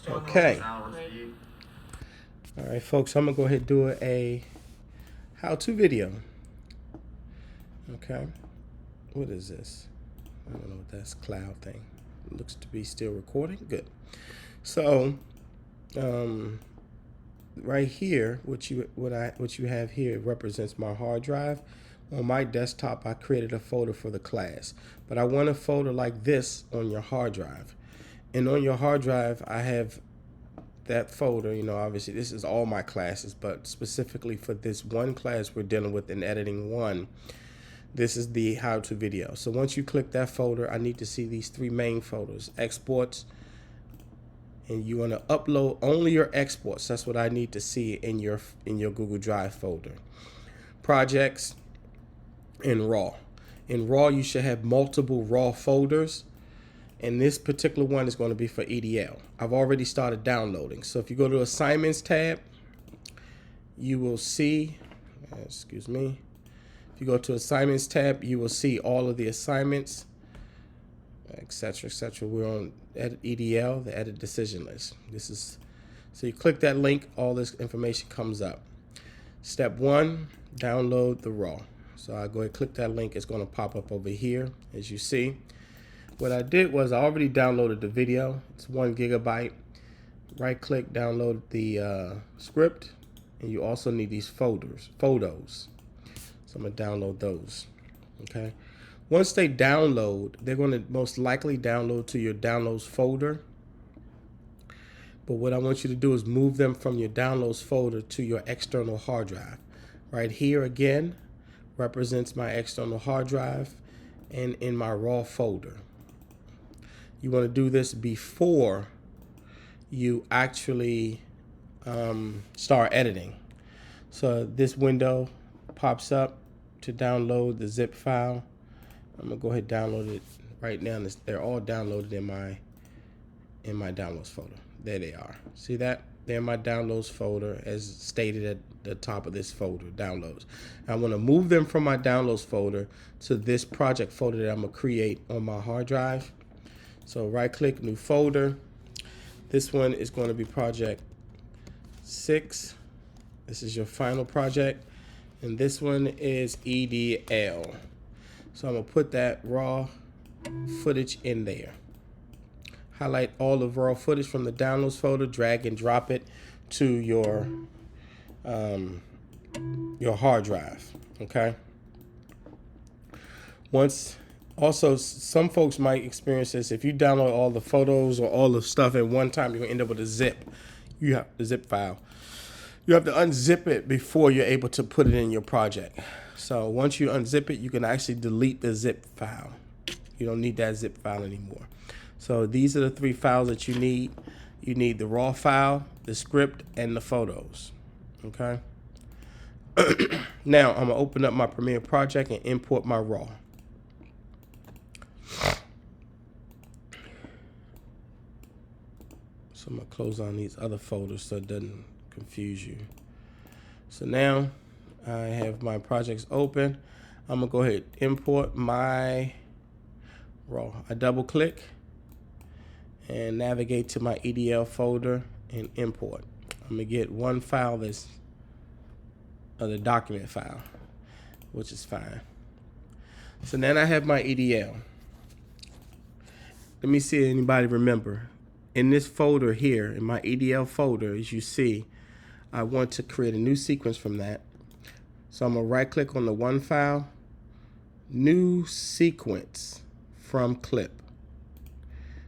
Okay. All right, folks, I'm gonna go ahead and do a how-to video. Okay. What is this? I don't know what that's cloud thing. It looks to be still recording. Good. So, right here, what you have here represents my hard drive. On my desktop, I created a folder for the class, but I want a folder like this on your hard drive. And on your hard drive, I have that folder. Obviously this is all my classes, but specifically for this one class we're dealing with in editing one, this is the how-to video. So once you click that folder, I need to see these three main folders: exports, and you want to upload only your exports. That's what I need to see in your Google Drive folder. Projects and raw. In raw, you should have multiple raw folders, and this particular one is going to be for EDL. I've already started downloading. So if you go to assignments tab, you will see, excuse me, if you go to assignments tab, you will see all of the assignments, etc., etc. We're on edit EDL, the edit decision list. So you click that link, all this information comes up. Step one, download the raw. So I go ahead and click that link. It's going to pop up over here, as you see. What I did was I already downloaded the video. It's 1 gigabyte. Right click, download the script, and you also need these photos. So I'm going to download those. Okay. Once they download, they're going to most likely download to your downloads folder. But what I want you to do is move them from your downloads folder to your external hard drive. Right here again represents my external hard drive and in my raw folder. You want to do this before you actually start editing. So this window pops up to download the zip file. I'm gonna go ahead and download it right now. They're all downloaded in my downloads folder. There they are. See that? They're in my downloads folder as stated at the top of this folder, downloads. I want to move them from my downloads folder to this project folder that I'm gonna create on my hard drive. So right click, new folder. This one is going to be project 6. This is your final project. And this one is EDL. So I'm going to put that raw footage in there. Highlight all of raw footage from the downloads folder, drag and drop it to your hard drive. Okay. Also, some folks might experience this. If you download all the photos or all the stuff at one time, you're going to end up with a zip. You have the zip file. You have to unzip it before you're able to put it in your project. So once you unzip it, you can actually delete the zip file. You don't need that zip file anymore. So these are the three files that you need. You need the raw file, the script, and the photos. Okay. Now I'm going to open up my Premiere project and import my raw. So I'm going to close on these other folders so it doesn't confuse you. So now I have my projects open. I'm going to go ahead and import my raw. I double click and navigate to my EDL folder and import. I'm going to get one file that's the document file, which is fine. So then I have my EDL. Let me see if anybody remember. In this folder here, in my EDL folder, as you see, I want to create a new sequence from that. So I'm going to right click on the one file, new sequence from clip.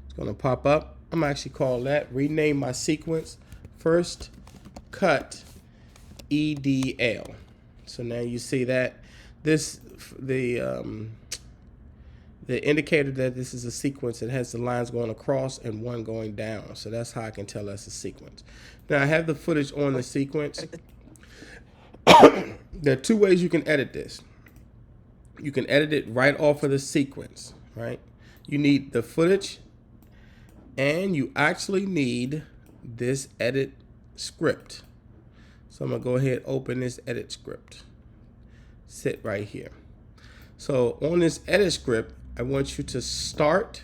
It's going to pop up. I'm going to actually call that, rename my sequence, first cut EDL. So now you see that the indicator that this is a sequence, it has the lines going across and one going down. So that's how I can tell that's a sequence. Now I have the footage on the sequence. There are two ways you can edit this. You can edit it right off of the sequence, right? You need the footage and you actually need this edit script. So I'm gonna go ahead and open this edit script. Sit right here. So on this edit script, I want you to start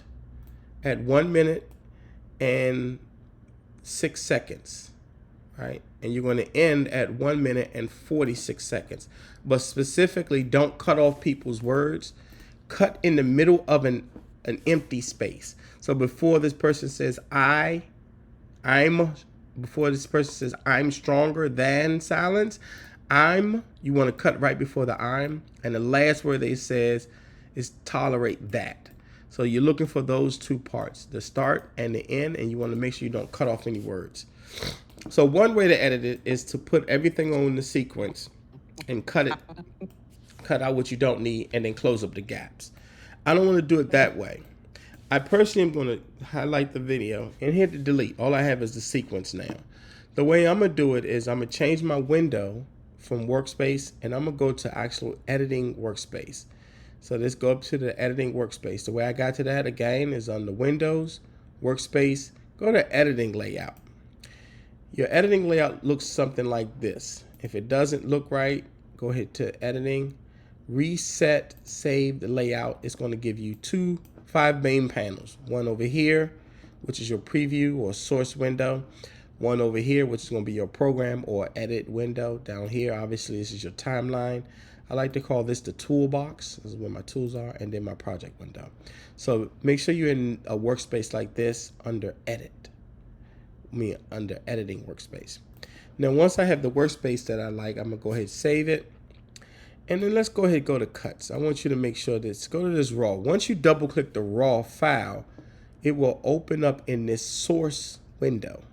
at 1 minute and 6 seconds, right? And you're going to end at 1 minute and 46 seconds. But specifically, don't cut off people's words. Cut in the middle of an empty space. So before this person says before this person says I'm stronger than silence, you want to cut right before the I'm, and the last word they says is tolerate that. So you're looking for those two parts, the start and the end, and you want to make sure you don't cut off any words. So one way to edit it is to put everything on the sequence and cut out what you don't need, and then close up the gaps. I don't want to do it that way. I personally am going to highlight the video and hit the delete. All I have is the sequence now. The way I'm going to do it is I'm going to change my window from workspace, and I'm going to go to actual editing workspace. So let's go up to the editing workspace. The way I got to that again is on the Windows workspace. Go to editing layout. Your editing layout looks something like this. If it doesn't look right, go ahead to editing, reset, save the layout. It's going to give you 5 main panels. One over here, which is your preview or source window. One over here, which is going to be your program or edit window. Down here, obviously, this is your timeline. I like to call this the toolbox. This is where my tools are, and then my project window. So make sure you're in a workspace like this under edit. Under editing workspace. Now, once I have the workspace that I like, I'm going to go ahead and save it. And then let's go ahead and go to cuts. I want you to make sure that go to this raw. Once you double click the raw file, it will open up in this source window.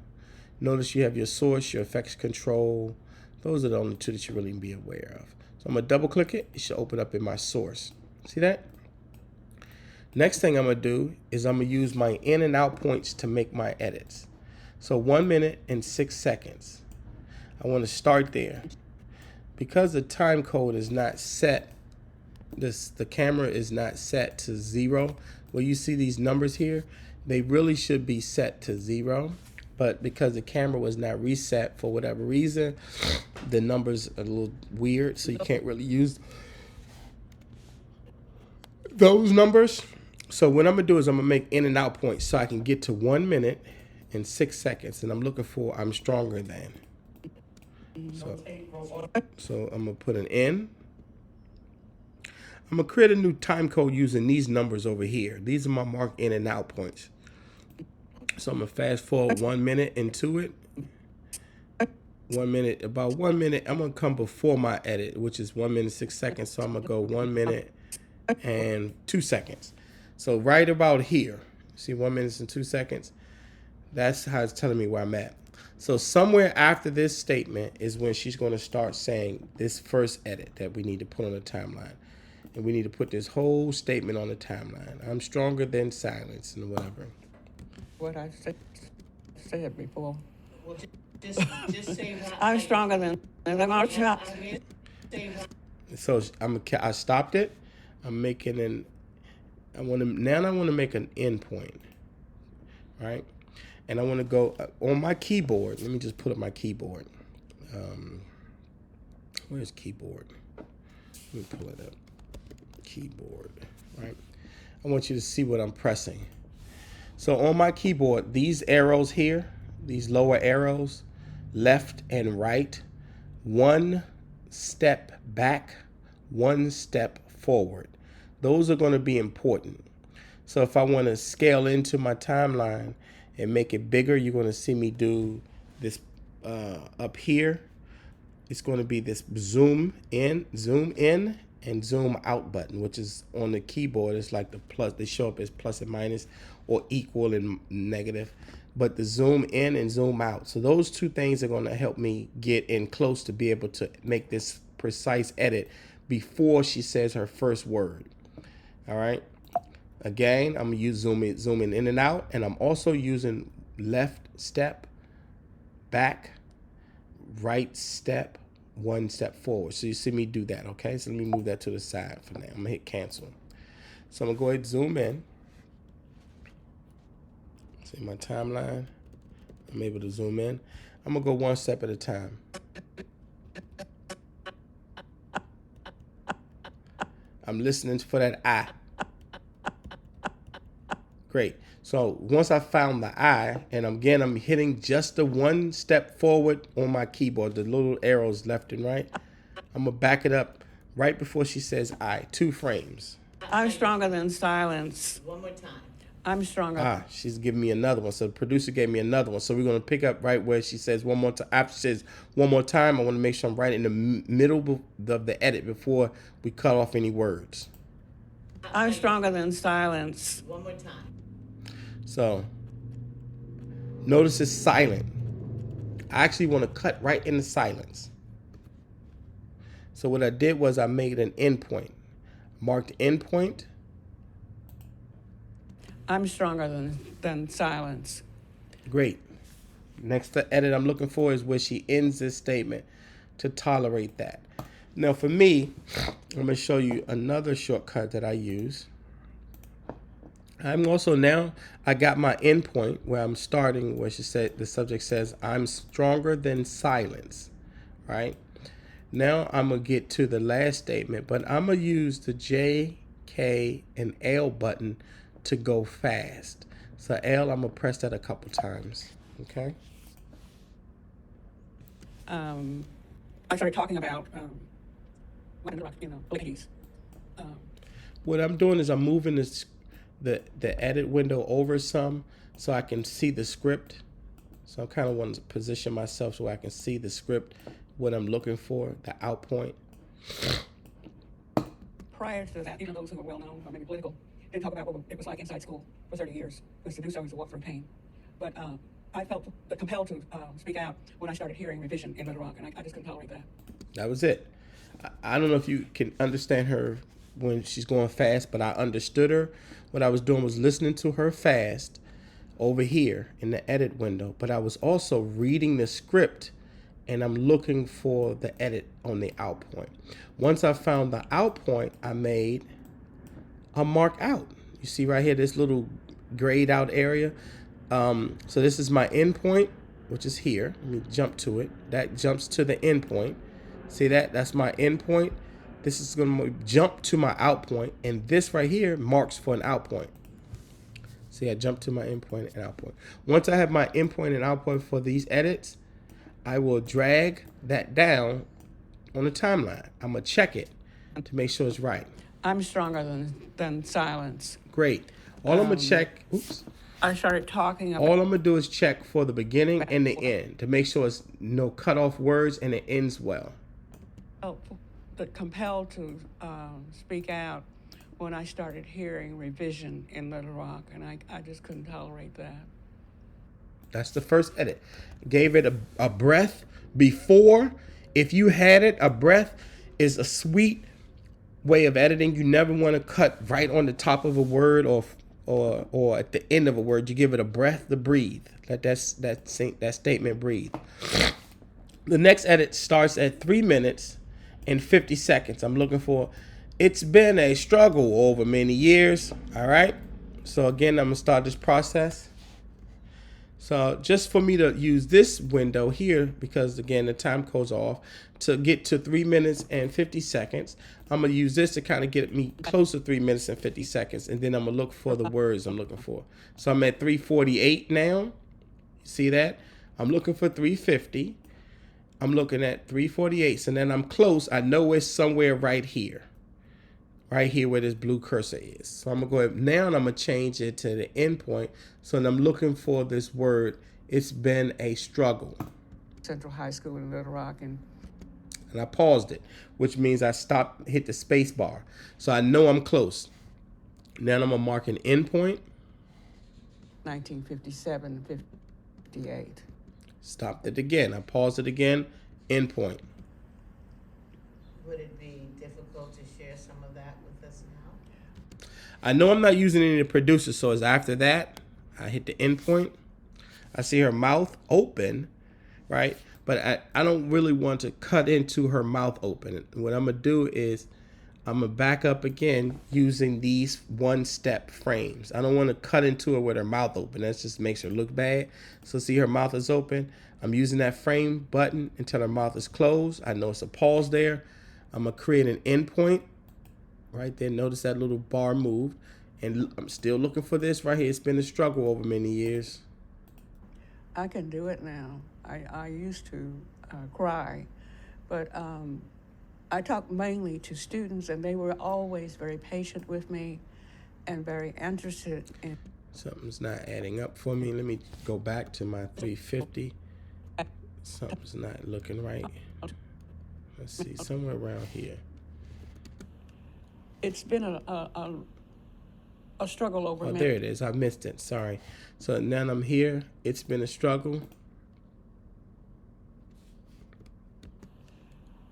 Notice you have your source, your effects control. Those are the only two that you really be aware of. So I'm going to double click it. It should open up in my source. See that? Next thing I'm going to do is I'm going to use my in and out points to make my edits. So 1 minute and 6 seconds. I want to start there. Because the time code is not set, the camera is not set to 0. Where you see these numbers here, they really should be set to 0. But because the camera was not reset for whatever reason, the numbers are a little weird, so you can't really use those numbers. So what I'm going to do is I'm going to make in and out points so I can get to 1 minute and 6 seconds. And I'm looking for I'm stronger than. So I'm going to put an in. I'm going to create a new time code using these numbers over here. These are my marked in and out points. So I'm going to fast forward 1 minute into it. 1 minute, about 1 minute. I'm going to come before my edit, which is 1 minute, 6 seconds. So I'm going to go 1 minute and 2 seconds. So right about here, see 1 minute and 2 seconds. That's how it's telling me where I'm at. So somewhere after this statement is when she's going to start saying this first edit that we need to put on the timeline. And we need to put this whole statement on the timeline. I'm stronger than silence and whatever. What I said before. Well, just say what I'm stronger than I'm So I stopped it. I'm making I want to make an end point, right? And I want to go on my keyboard. Let me just put up my keyboard. Where's keyboard? Let me pull it up. Keyboard, right? I want you to see what I'm pressing. So on my keyboard, these arrows here, these lower arrows, left and right, 1 step back, 1 step forward. Those are going to be important. So if I want to scale into my timeline and make it bigger, you're going to see me do this up here. It's going to be this zoom in, and zoom out button, which is on the keyboard. It's like the plus. They show up as plus and minus or equal and negative. But the zoom in and zoom out. So those two things are going to help me get in close to be able to make this precise edit before she says her first word. All right. Again, I'm going to use zooming in and out. And I'm also using left step, back, right step, 1 step forward. So you see me do that, okay? So let me move that to the side for now. I'm going to hit cancel. So I'm going to go ahead and zoom in. See my timeline. I'm able to zoom in. I'm going to go 1 step at a time. I'm listening for that I. Great. So once I found the I, and again, I'm hitting just the one step forward on my keyboard, the little arrows left and right. I'm going to back it up right before she says I, 2 frames. I'm stronger than silence. One more time. I'm stronger. Ah, she's giving me another one. So the producer gave me another one. So we're going to pick up right where she says one more time. After she says one more time, I want to make sure I'm right in the middle of the edit before we cut off any words. I'm stronger than silence. One more time. So notice it's silent. I actually want to cut right in the silence. So what I did was I made an endpoint. Marked endpoint. I'm stronger than silence. Great. Next edit I'm looking for is where she ends this statement, to tolerate that. Now for me, I'm going to show you another shortcut that I use. I'm also now, I got my endpoint where I'm starting, where she said, the subject says, I'm stronger than silence, right? Now I'm going to get to the last statement, but I'm going to use the J, K, and L button to go fast. So L, I'm going to press that a couple times, okay? I started talking about, ladies. What I'm doing is I'm moving the edit window over some so I can see the script. So I kind of want to position myself so I can see the script, what I'm looking for, the out point. Prior to that, even those who were well known or maybe political didn't talk about what it was like inside school for 30 years, because to do so is a walk through pain. But I felt compelled to speak out when I started hearing revision in Little Rock, and I just couldn't tolerate that. That was it. I don't know if you can understand her when she's going fast, but I understood her. What I was doing was listening to her fast over here in the edit window, but I was also reading the script and I'm looking for the edit on the out point. Once I found the out point, I made a mark out. You see right here, this little grayed out area. So this is my end point, which is here. Let me jump to it. That jumps to the end point. See that? That's my end point. This is going to jump to my out point, and this right here marks for an out point. See, I jump to my end point and out point. Once I have my end point and out point for these edits, I will drag that down on the timeline. I'm going to check it to make sure it's right. I'm stronger than silence. Great. All I'm going to check, oops. I started talking about. All I'm going to do is check for the beginning and the end to make sure it's no cut off words and it ends well. But compelled to speak out when I started hearing revision in Little Rock, and I just couldn't tolerate that. That's the first edit. Gave it a breath before. If you had it, a breath is a sweet way of editing. You never want to cut right on the top of a word or at the end of a word. You give it a breath to breathe. Let that statement breathe. The next edit starts at 3 minutes and 50 seconds. I'm looking for, it's been a struggle over many years. All right. So again, I'm going to start this process. So just for me to use this window here, because again, the time goes off, to get to 3 minutes and 50 seconds, I'm going to use this to kind of get me close to 3 minutes and 50 seconds. And then I'm going to look for the words I'm looking for. So I'm at 3:48 now. You see that? I'm looking for 3:50. I'm looking at 3:48. So then I'm close. I know it's somewhere right here. Right here where this blue cursor is. So I'm going to go ahead now and I'm going to change it to the end point. So I'm looking for this word. It's been a struggle. Central High School in Little Rock, and I paused it, which means I stopped, hit the space bar. So I know I'm close. Now I'm going to mark an end point. 1957, 58. Stopped it again. I paused it again. End point. Would it be difficult to share some of that with us now? I know I'm not using any of the producers, so it's after that. I hit the end point. I see her mouth open, right? But I don't really want to cut into her mouth open. What I'm going to do is I'm going to back up again using these one-step frames. I don't want to cut into her with her mouth open. That just makes her look bad. So see, her mouth is open. I'm using that frame button until her mouth is closed. I know it's a pause there. I'm going to create an endpoint right there. Notice that little bar moved. And I'm still looking for this right here. It's been a struggle over many years. I can do it now. I used to cry, but I talked mainly to students, and they were always very patient with me and very interested in. Something's not adding up for me. Let me go back to my 350. Something's not looking right. Let's see, somewhere around here. It's been a struggle over Oh, many. there it is. I missed it. Sorry. So now I'm here. It's been a struggle.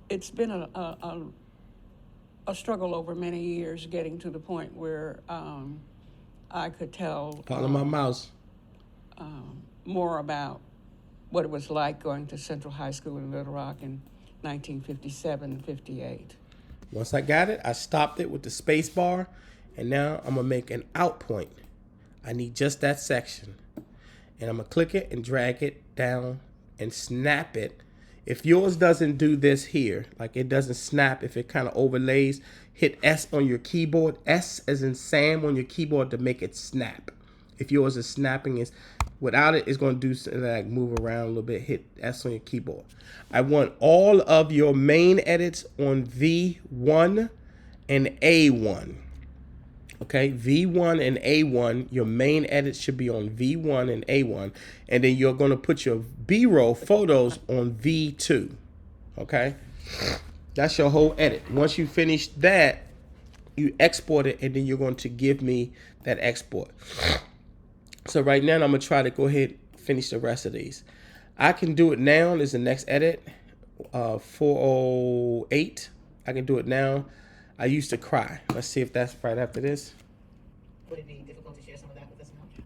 It's been a struggle over many years, getting to the point where I could tell Follow my mouse. more about what it was like going to Central High School in Little Rock in 1957 and 58. Once I got it, I stopped it with the space bar, and now I'm gonna make an out point. I need just that section, and I'm gonna click it and drag it down and snap it. If yours doesn't do this here, like it doesn't snap, if it kind of overlays, hit S on your keyboard, S as in Sam on your keyboard to make it snap. If yours is snapping, is without it, it's going to do like move around a little bit. Hit S on your keyboard. I want all of your main edits on V1 and A1. Okay, V1 and A1, your main edits should be on V1 and A1, and then you're going to put your B-roll photos on V2. Okay, that's your whole edit. Once you finish that, you export it, and then you're going to give me that export. So right now, I'm going to try to go ahead and finish the rest of these. I can do it now. There's the next edit, 408. I can do it now. I used to cry. Let's see if that's right after this. Would it be difficult to share some of that with us now?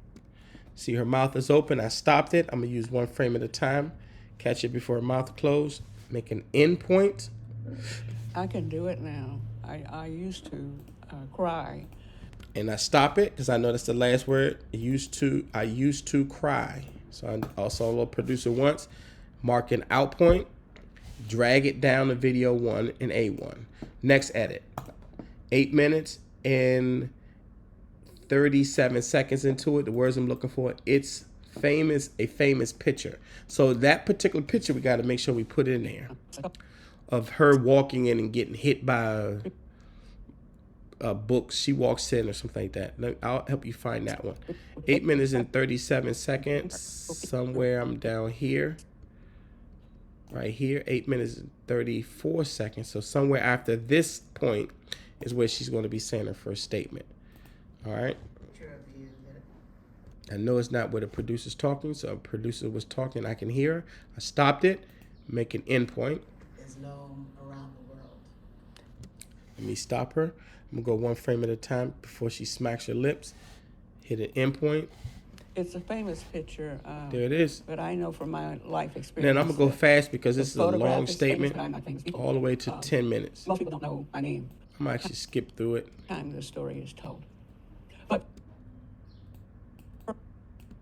See, her mouth is open. I stopped it. I'm going to use one frame at a time. Catch it before her mouth closed. Make an end point. I can do it now. I used to cry. And I stop it because I know that's the last word. I used to cry. So I also a little producer once. Mark an out point. Drag it down to video 1 and A1. Next edit. 8 minutes and 37 seconds into it. The words I'm looking for. It's a famous picture. So that particular picture, we got to make sure we put in there. Of her walking in and getting hit by a book. She walks in or something like that. I'll help you find that one. 8 minutes and 37 seconds. Somewhere I'm down here. Right here, 8 minutes and 34 seconds. So somewhere after this point is where she's going to be saying her first statement. All right. Picture of you that I know it's not where the producer's talking, so a producer was talking. I can hear her. I stopped it. Make an end point. is known around the world. Let me stop her. I'm going to go one frame at a time before she smacks her lips. Hit an end point. It's a famous picture. There it is. But I know from my life experience. Then I'm going to go that fast because this is a photograph long is famous, statement. but I'm not famous. All the way to 10 minutes. Most people don't know my name. I'm going to actually skip through it. Time the story is told. But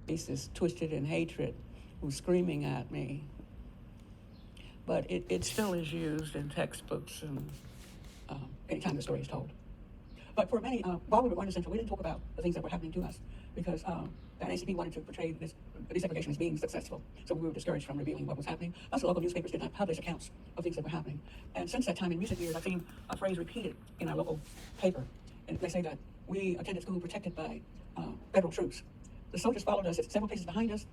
face is twisted in hatred, who's screaming at me. But it still is used in textbooks and anytime the story is told. But for many, while we were going to Central, we didn't talk about the things that were happening to us because the NAACP wanted to portray this desegregation as being successful. So we were discouraged from revealing what was happening. Plus, the local newspapers did not publish accounts of things that were happening. And since that time, in recent years, I've seen a phrase repeated in our local paper. And they say that we attended school protected by federal troops. The soldiers followed us at several places behind us.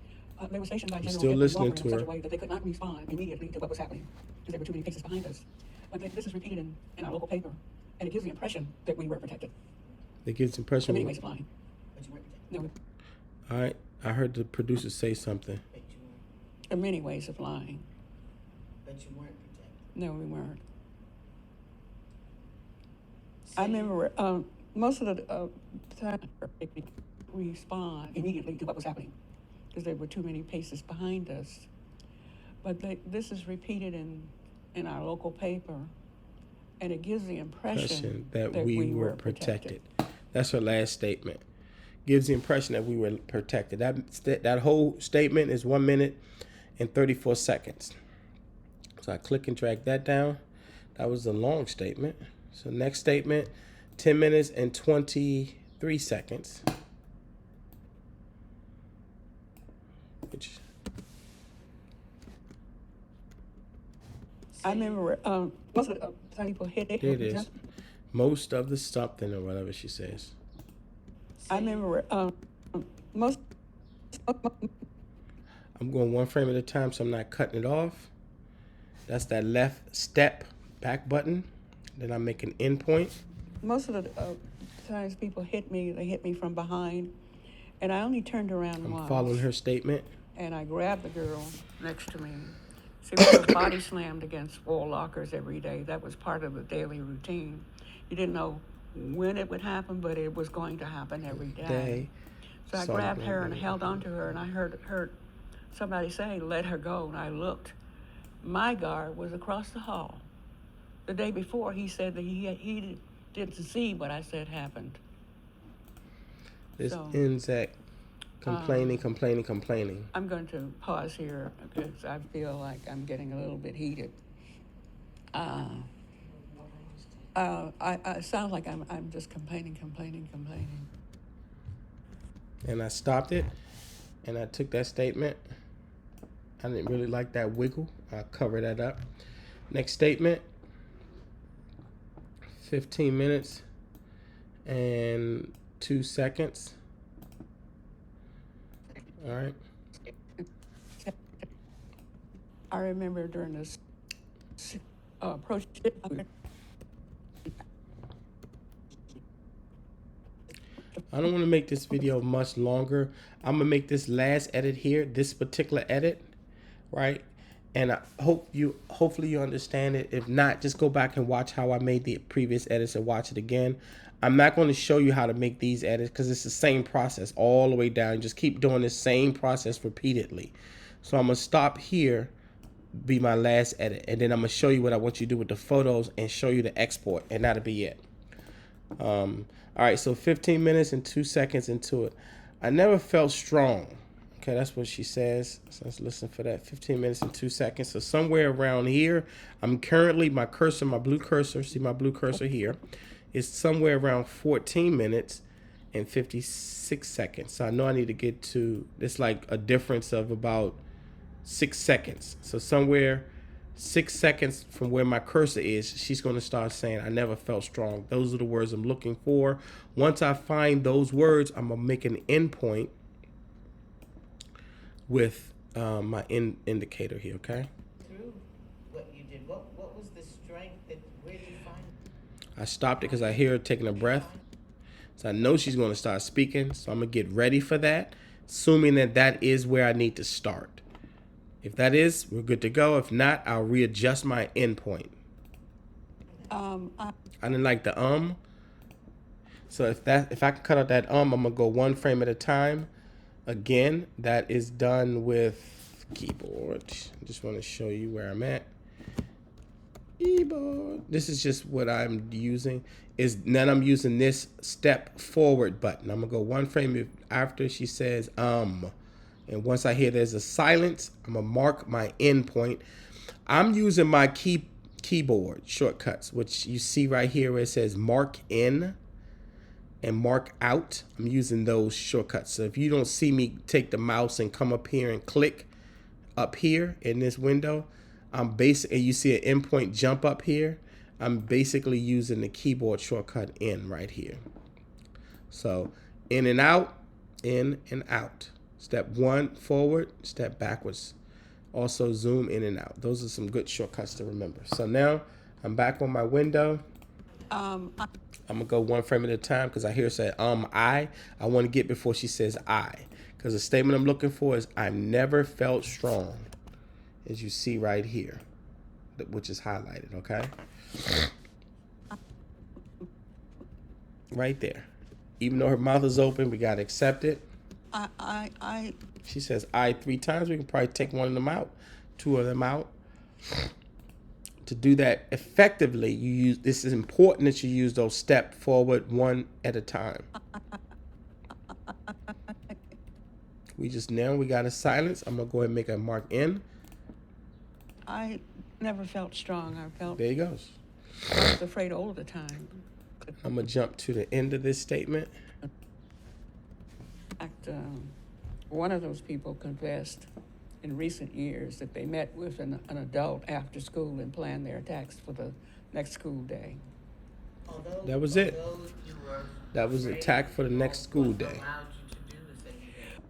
They were stationed by General still Edward listening Walker to in such her. a way that they could not respond immediately to what was happening because there were too many paces behind us. But this is repeated in our local paper, and it gives the impression that we were protected. It gives the In impression. many ways of lying. But you weren't protected. No, All right. I heard the producer say something. But you weren't. in many ways of lying. But you weren't protected. No, we weren't. Say- I remember most of the time we respond immediately to what was happening because there were too many paces behind us. But this is repeated in our local paper, and it gives the impression that we were protected. That's her last statement. Gives the impression that we were protected. That whole statement is 1 minute and 34 seconds. So I click and drag that down. That was a long statement. So next statement, 10 minutes and 23 3 seconds. Which I remember most of the time people hit their it is. Most of the something or whatever she says. I remember most. I'm going one frame at a time so I'm not cutting it off. That's that left step back button. Then I make an end point. Most of the times people hit me, they hit me from behind, and I only turned around I'm once. following her statement. And I grabbed the girl next to me. She was body slammed against wall lockers every day. That was part of the daily routine. You didn't know when it would happen, but it was going to happen every day. So I grabbed her and held onto her, and I heard somebody say, "Let her go." And I looked. My guard was across the hall. The day before, he said that he didn't see what I said happened. This So, ends at complaining. I'm going to pause here because I feel like I'm getting a little bit heated. It sounds like I'm just complaining. And I stopped it, and I took that statement. I didn't really like that wiggle. I'll cover that up. Next statement. 15 minutes and 2 seconds. All right. I remember during this approach. I don't want to make this video much longer. I'm gonna make this last edit here, this particular edit, right? And I hopefully you understand it. If not, just go back and watch how I made the previous edits and watch it again. I'm not going to show you how to make these edits because it's the same process all the way down. Just keep doing the same process repeatedly. So I'm gonna stop here, be my last edit, and then I'm gonna show you what I want you to do with the photos and show you the export, and that'll be it. All right, so 15 minutes and 2 seconds into it. I never felt strong. Okay, that's what she says. So let's listen for that. 15 minutes and 2 seconds. So somewhere around here, I'm currently, my cursor, my blue cursor, see my blue cursor here, is somewhere around 14 minutes and 56 seconds. So I know I need to get to, it's like a difference of about 6 seconds. So somewhere 6 seconds from where my cursor is, she's going to start saying, I never felt strong. Those are the words I'm looking for. Once I find those words, I'm going to make an endpoint with my indicator here, okay? Through what you did, what was the strength where did you find it? I stopped it because I hear her taking a breath. So I know she's going to start speaking. So I'm going to get ready for that, assuming that that is where I need to start. If that is, we're good to go. If not, I'll readjust my endpoint. I didn't like the So if I can cut out that I'm gonna go one frame at a time. Again, that is done with keyboard. I just want to show you where I'm at. Keyboard. This is just what I'm using. Then I'm using this step forward button. I'm gonna go one frame after she says and once I hear there's a silence, I'm gonna mark my endpoint. I'm using my keyboard shortcuts, which you see right here where it says mark in and mark out. I'm using those shortcuts. So if you don't see me take the mouse and come up here and click up here in this window, I'm basically, you see an endpoint jump up here. I'm basically using the keyboard shortcut in right here. So in and out, in and out. Step one forward, step backwards. Also zoom in and out. Those are some good shortcuts to remember. So now I'm back on my window. I'm gonna go one frame at a time because I hear her say I want to get before she says I. Because the statement I'm looking for is I've never felt strong, as you see right here, which is highlighted, okay? Right there. Even though her mouth is open, we gotta accept it. She says I 3 times. We can probably take one of them out, 2 of them out. To do that effectively, this is important that you use those step forward one at a time. We got a silence. I'm gonna go ahead and make a mark in. I never felt strong. There he goes. I was afraid all the time. I'm gonna jump to the end of this statement. One of those people confessed in recent years that they met with an adult after school and planned their attacks for the next school day. That was it. Although you were That was the afraid, attack for the next school what day. allowed you to do the thing you did?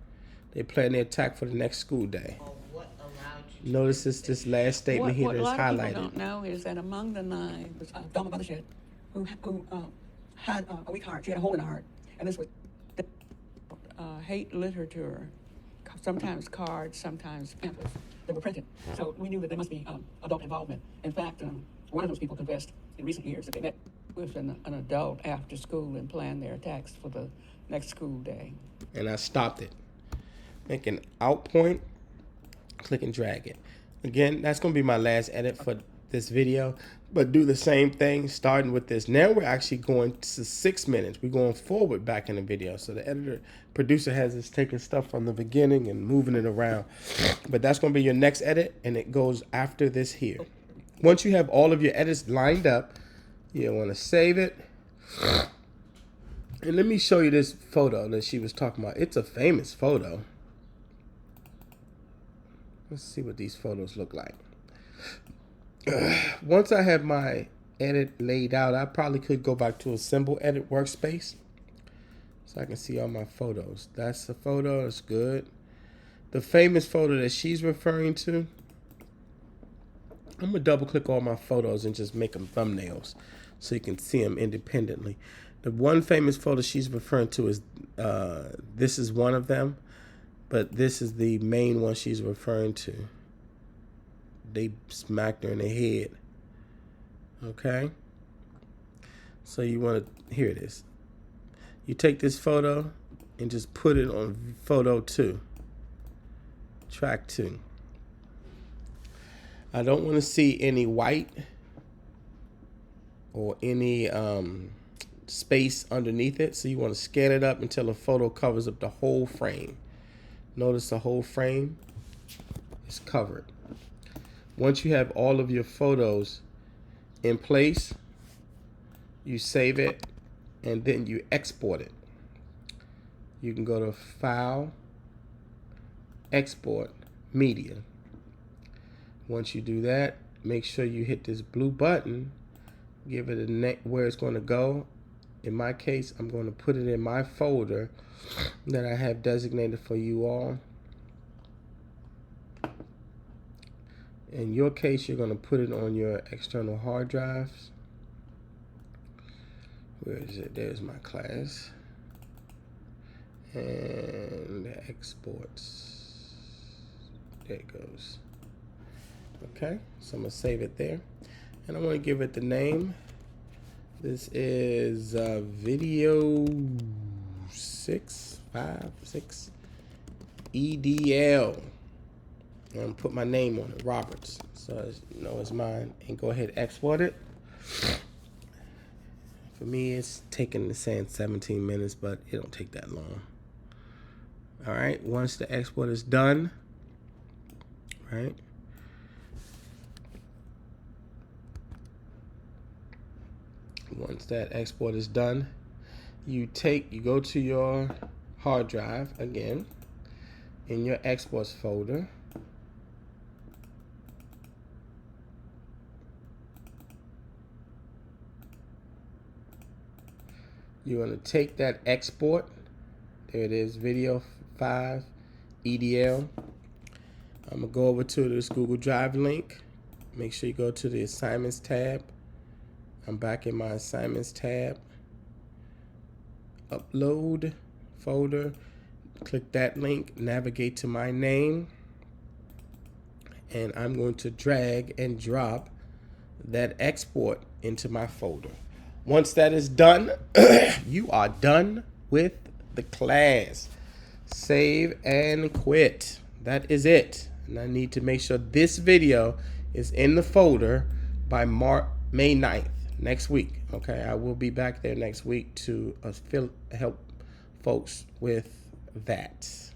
They planned the attack for the next school day. Or what allowed you to Notice do this the this thing? last statement here What a that's lot of people don't highlighted. know is that among the 9 was Velma Mothershed, who had a weak heart. She had a hole in her heart, and this was hate literature, sometimes cards, sometimes pamphlets that were printed. So we knew that there must be adult involvement. In fact, one of those people confessed in recent years that they met with an adult after school and planned their attacks for the next school day. And I stopped it. Make an out point, click and drag it. Again, that's going to be my last edit for this video, but do the same thing starting with this. Now we're actually going to 6 minutes. We're going forward back in the video. So the producer has us taking stuff from the beginning and moving it around. But that's going to be your next edit, and it goes after this here. Once you have all of your edits lined up, you want to save it. And let me show you this photo that she was talking about. It's a famous photo. Let's see what these photos look like. Once I have my edit laid out, I probably could go back to a symbol edit workspace so I can see all my photos. That's the photo. That's good. The famous photo that she's referring to, I'm going to double click all my photos and just make them thumbnails so you can see them independently. The one famous photo she's referring to is, this is one of them, but this is the main one she's referring to. They smacked her in the head. Okay? So you want to, here it is. You take this photo and just put it on photo 2. Track 2. I don't want to see any white or any space underneath it. So you want to scan it up until the photo covers up the whole frame. Notice the whole frame is covered. Once you have all of your photos in place, you save it and then you export it. You can go to File, Export, Media. Once you do that, make sure you hit this blue button, give it a where it's going to go. In my case, I'm going to put it in my folder that I have designated for you all. In your case, you're going to put it on your external hard drives. Where is it? There's my class. And exports. There it goes. Okay, so I'm going to save it there. And I want to give it the name. This is video 656 EDL. I'm going to put my name on it, Roberts, so you know it's mine, and go ahead and export it. For me, it's taking the same 17 minutes, but it don't take that long. All right, once the export is done, right? Once that export is done, you go to your hard drive again, in your exports folder. You're going to take that export. There it is, video 5 EDL. I'm going to go over to this Google Drive link. Make sure you go to the Assignments tab. I'm back in my Assignments tab. Upload folder. Click that link, navigate to my name, and I'm going to drag and drop that export into my folder. Once that is done, you are done with the class. Save and quit. That is it. And I need to make sure this video is in the folder by May 9th, next week. Okay, I will be back there next week to help folks with that.